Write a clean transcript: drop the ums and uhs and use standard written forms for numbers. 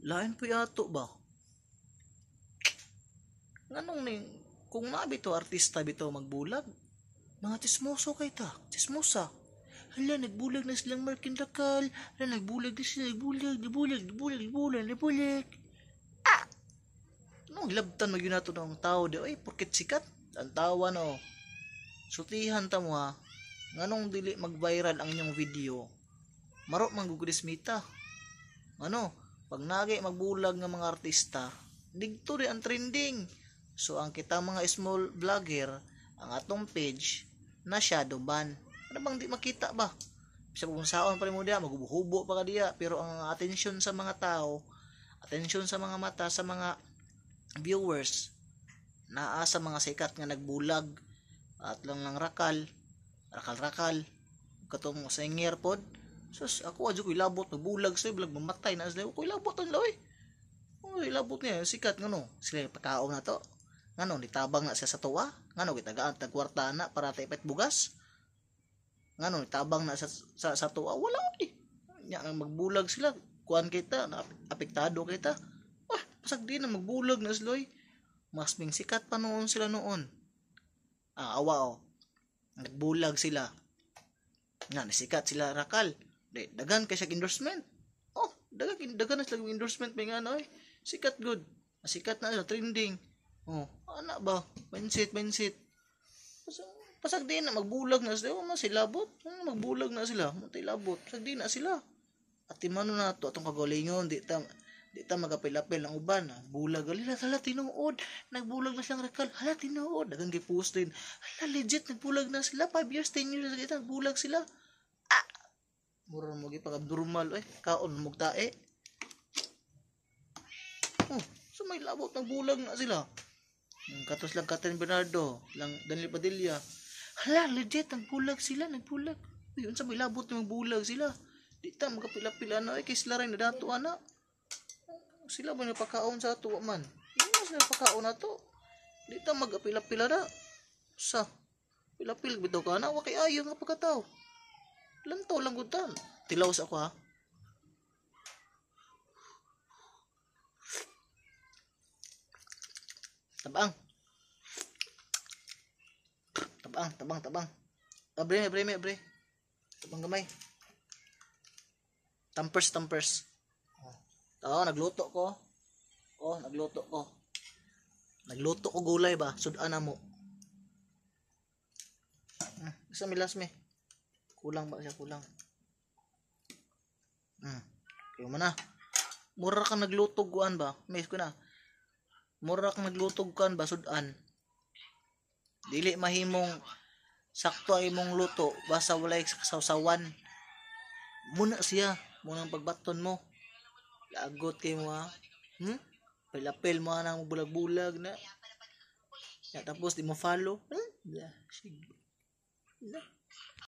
Lain po yato ba? Nganong ning kung nabito artista bito magbulag, mga tismoso kay ta, tismosa. Hala, nagbulag na silang Markin Rakal. Hala, nagbulag na sila, nagbulag. Anong labtan mo yun nato ng tao di, ay, porkit sikat, ang tawa no. Sutihan ta mo ha, nganong dili mag-viral ang inyong video, maro manggugudismita. Ano, pag nagay magbulag ng mga artista, digto rin ang trending. So, ang kita mga small vlogger, ang atong page, na shadow ban. Ano bang di makita ba? Bisa kung saon pa rin mo diya, maghubo pa ka diya. Pero ang atensyon sa mga tao, atensyon sa mga mata, sa mga viewers, naa sa mga sikat nga nagbulag, at lang rakal, katong singer pod. Sus, ako adyo ko ilabot, nagbulag sa bulag, mamatay na sila. Ko ilabot ang lawi. Uy, ilabot niya, sikat nga no. Sila pagkaon na to. Ngano, nitabang na siya sa tuwa. Ngano, kitagaan, tagkwarta na para taipet bugas. Ngano, nitabang na sa tuwa. Wala eh. Magbulag sila. Kuan kita, apektado kita. Pasag di na magbulag na sila eh. Mas ming sikat pa noon sila noon. Awa oh. Nagbulag sila. Nga, nasikat sila rakal. Dagan kay siya endorsement. Dagan na sila endorsement. May nga no eh. Sikat good. Sikat na sila, trending. Anak ba? Mindset. Pasag di na, magbulag na sila. Silabot. Magbulag na sila. Matay labot. Pasag di na sila. At timano na to, atong kagalingon, di ta magapil-apil ng uban. Bulag. Hala, tinuod. Nagbulag na silang rakal. Hala, tinuod. Dagang gipost din. Hala, legit, nagbulag na sila. 5 years, 10 years, nagbulag sila. Mura mo gipagabnormal. Kaon mo tae. So may labot, nagbulag na sila. Katos lang Catherine Bernardo, lang Daniel Padilla. Hala, legit, nagbulag sila, nagbulag. Yun sa may labot na magbulag sila. Di ta magapila-pila na, kay sila rin na dato, anak. Sila ba napakaon sa ato, man? Hindi na sila napakaon na to. Di ta magapila-pila na. Sa, pilapil, bitaw ka na, wakay ayaw nga pagkataw. Lantaw lang gutan. Tilaw sa ako ha. Tabang. Abre. Tabang gamay. Tampers. Nagluto ko. Nagluto ko gulay ba? Sudan na mo. Isa milas me. Kulang ba siya? Kulang. Kaya mo na. Mura kang naglutog kuan ba? Miss ko na. Mura kang naglutog kuan ba? Sudan. Dili mahimong sakto ay mong luto. Basta walay kasawsawan. Muna siya. Munang pagbaton mo. Lagot kayo mo ha. Pilapil mo na bulag-bulag na. Tapos di mo follow. Sige.